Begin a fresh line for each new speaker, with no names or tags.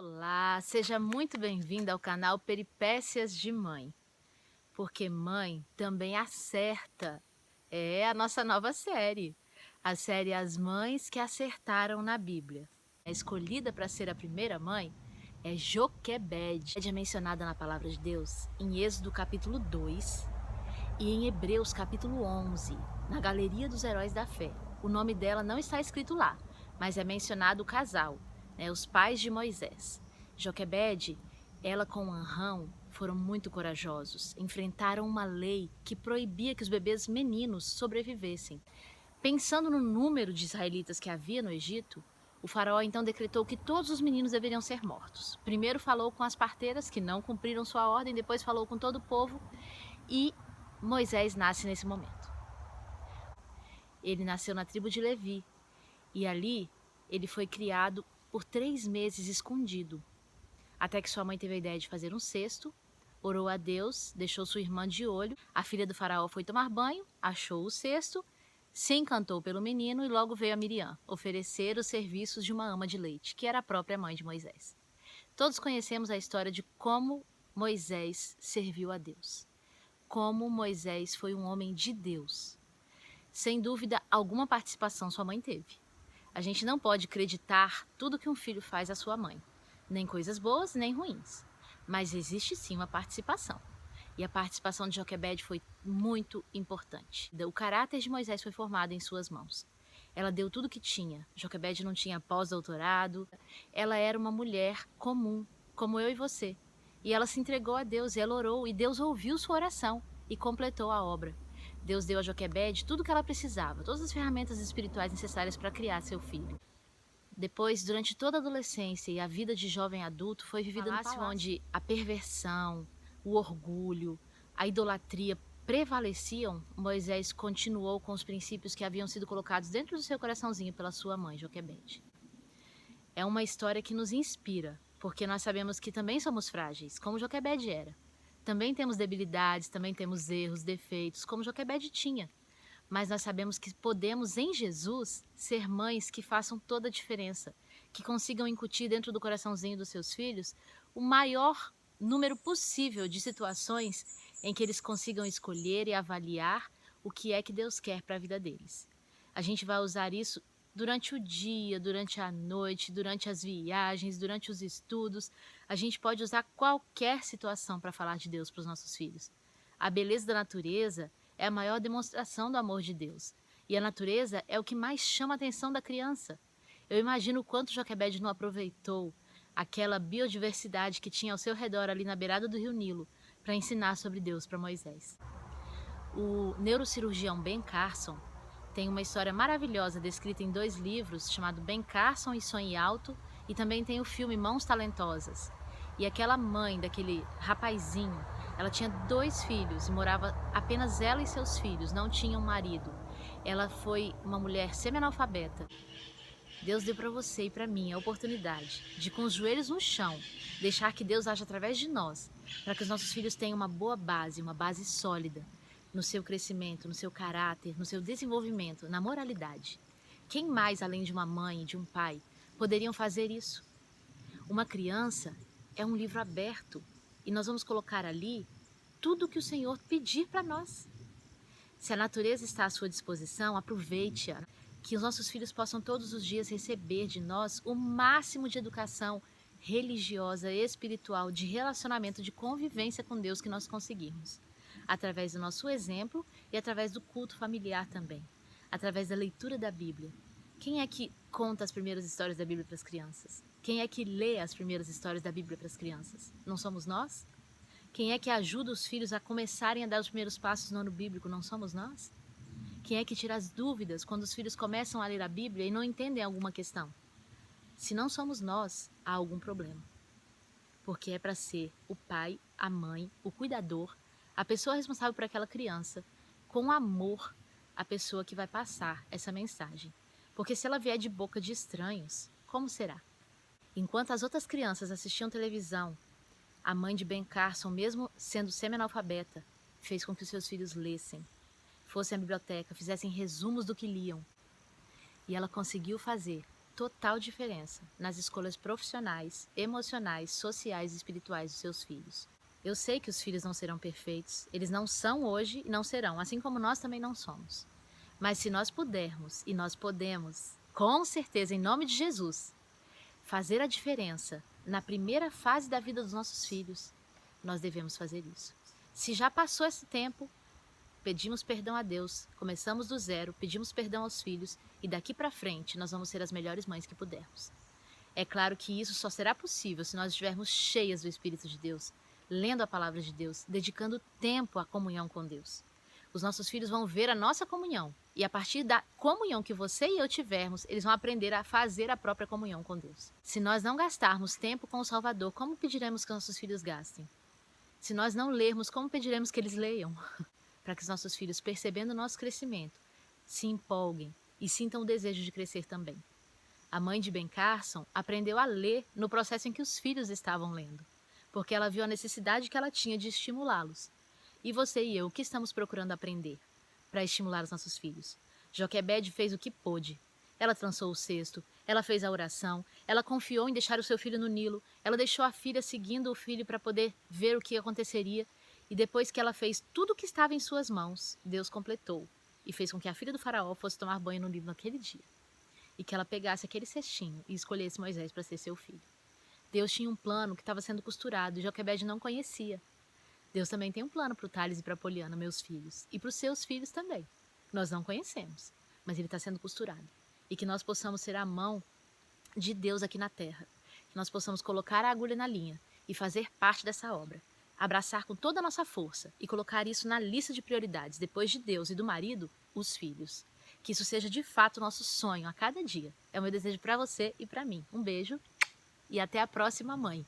Olá, seja muito bem-vinda ao canal Peripécias de Mãe, porque mãe também acerta. É a nossa nova série, a série As Mães que Acertaram na Bíblia. A escolhida para ser a primeira mãe é Joquebede. É mencionada na Palavra de Deus em Êxodo capítulo 2 e em Hebreus capítulo 11, na Galeria dos Heróis da Fé. O nome dela não está escrito lá, mas é mencionado o casal, os pais de Moisés. Joquebede, ela com Anrão foram muito corajosos, enfrentaram uma lei que proibia que os bebês meninos sobrevivessem. Pensando no número de israelitas que havia no Egito, o faraó então decretou que todos os meninos deveriam ser mortos. Primeiro falou com as parteiras, que não cumpriram sua ordem, depois falou com todo o povo e Moisés nasce nesse momento. Ele nasceu na tribo de Levi e ali ele foi criado por 3 meses escondido, até que sua mãe teve a ideia de fazer um cesto, orou a Deus, deixou sua irmã de olho, a filha do faraó foi tomar banho, achou o cesto, se encantou pelo menino e logo veio a Miriam oferecer os serviços de uma ama de leite, que era a própria mãe de Moisés. Todos conhecemos a história de como Moisés serviu a Deus, como Moisés foi um homem de Deus. Sem dúvida, alguma participação sua mãe teve. A gente não pode acreditar tudo que um filho faz à sua mãe, nem coisas boas, nem ruins. Mas existe sim uma participação. E a participação de Joquebede foi muito importante. O caráter de Moisés foi formado em suas mãos. Ela deu tudo o que tinha. Joquebede não tinha pós-doutorado. Ela era uma mulher comum, como eu e você. E ela se entregou a Deus, e ela orou, e Deus ouviu sua oração e completou a obra. Deus deu a Joquebede tudo o que ela precisava, todas as ferramentas espirituais necessárias para criar seu filho. Depois, durante toda a adolescência e a vida de jovem adulto, foi vivida no palácio onde a perversão, o orgulho, a idolatria prevaleciam. Moisés continuou com os princípios que haviam sido colocados dentro do seu coraçãozinho pela sua mãe, Joquebede. É uma história que nos inspira, porque nós sabemos que também somos frágeis, como Joquebede era. Também temos debilidades, também temos erros, defeitos, como Joquebede tinha. Mas nós sabemos que podemos, em Jesus, ser mães que façam toda a diferença, que consigam incutir dentro do coraçãozinho dos seus filhos o maior número possível de situações em que eles consigam escolher e avaliar o que é que Deus quer para a vida deles. A gente vai usar isso durante o dia, durante a noite, durante as viagens, durante os estudos. A gente pode usar qualquer situação para falar de Deus para os nossos filhos. A beleza da natureza é a maior demonstração do amor de Deus. E a natureza é o que mais chama a atenção da criança. Eu imagino o quanto Joquebede não aproveitou aquela biodiversidade que tinha ao seu redor ali na beirada do rio Nilo para ensinar sobre Deus para Moisés. O neurocirurgião Ben Carson tem uma história maravilhosa descrita em 2 livros, chamado Ben Carson e Sonhe Alto, e também tem o filme Mãos Talentosas. E aquela mãe daquele rapazinho, ela tinha 2 filhos e morava apenas ela e seus filhos, não tinha um marido. Ela foi uma mulher semi-analfabeta. Deus deu para você e para mim a oportunidade de, com os joelhos no chão, deixar que Deus age através de nós, para que os nossos filhos tenham uma boa base, uma base sólida, no seu crescimento, no seu caráter, no seu desenvolvimento, na moralidade. Quem mais, além de uma mãe e de um pai, poderiam fazer isso? Uma criança é um livro aberto e nós vamos colocar ali tudo o que o Senhor pedir para nós. Se a natureza está à sua disposição, aproveite-a. Que os nossos filhos possam todos os dias receber de nós o máximo de educação religiosa, espiritual, de relacionamento, de convivência com Deus que nós conseguirmos. Através do nosso exemplo e através do culto familiar também. Através da leitura da Bíblia. Quem é que conta as primeiras histórias da Bíblia para as crianças? Quem é que lê as primeiras histórias da Bíblia para as crianças? Não somos nós? Quem é que ajuda os filhos a começarem a dar os primeiros passos no ano bíblico? Não somos nós? Quem é que tira as dúvidas quando os filhos começam a ler a Bíblia e não entendem alguma questão? Se não somos nós, há algum problema. Porque é para ser o pai, a mãe, o cuidador, a pessoa responsável por aquela criança, com amor, a pessoa que vai passar essa mensagem. Porque se ela vier de boca de estranhos, como será? Enquanto as outras crianças assistiam televisão, a mãe de Ben Carson, mesmo sendo semi-analfabeta, fez com que os seus filhos lessem, fossem à biblioteca, fizessem resumos do que liam. E ela conseguiu fazer total diferença nas escolhas profissionais, emocionais, sociais e espirituais dos seus filhos. Eu sei que os filhos não serão perfeitos, eles não são hoje e não serão, assim como nós também não somos. Mas se nós pudermos, e nós podemos, com certeza, em nome de Jesus, fazer a diferença na primeira fase da vida dos nossos filhos, nós devemos fazer isso. Se já passou esse tempo, pedimos perdão a Deus, começamos do zero, pedimos perdão aos filhos e daqui para frente nós vamos ser as melhores mães que pudermos. É claro que isso só será possível se nós estivermos cheias do Espírito de Deus, lendo a palavra de Deus, dedicando tempo à comunhão com Deus. Os nossos filhos vão ver a nossa comunhão e a partir da comunhão que você e eu tivermos, eles vão aprender a fazer a própria comunhão com Deus. Se nós não gastarmos tempo com o Salvador, como pediremos que nossos filhos gastem? Se nós não lermos, como pediremos que eles leiam? Para que os nossos filhos, percebendo o nosso crescimento, se empolguem e sintam o desejo de crescer também. A mãe de Ben Carson aprendeu a ler no processo em que os filhos estavam lendo, porque ela viu a necessidade que ela tinha de estimulá-los. E você e eu, o que estamos procurando aprender para estimular os nossos filhos? Joquebede fez o que pôde. Ela trançou o cesto, ela fez a oração, ela confiou em deixar o seu filho no Nilo, ela deixou a filha seguindo o filho para poder ver o que aconteceria, e depois que ela fez tudo o que estava em suas mãos, Deus completou e fez com que a filha do faraó fosse tomar banho no Nilo naquele dia, e que ela pegasse aquele cestinho e escolhesse Moisés para ser seu filho. Deus tinha um plano que estava sendo costurado e Joquebede não conhecia. Deus também tem um plano para o Thales e para a Poliana, meus filhos, e para os seus filhos também. Nós não conhecemos, mas ele está sendo costurado. E que nós possamos ser a mão de Deus aqui na terra. Que nós possamos colocar a agulha na linha e fazer parte dessa obra. Abraçar com toda a nossa força e colocar isso na lista de prioridades, depois de Deus e do marido, os filhos. Que isso seja de fato o nosso sonho a cada dia. É o meu desejo para você e para mim. Um beijo e até a próxima, mãe.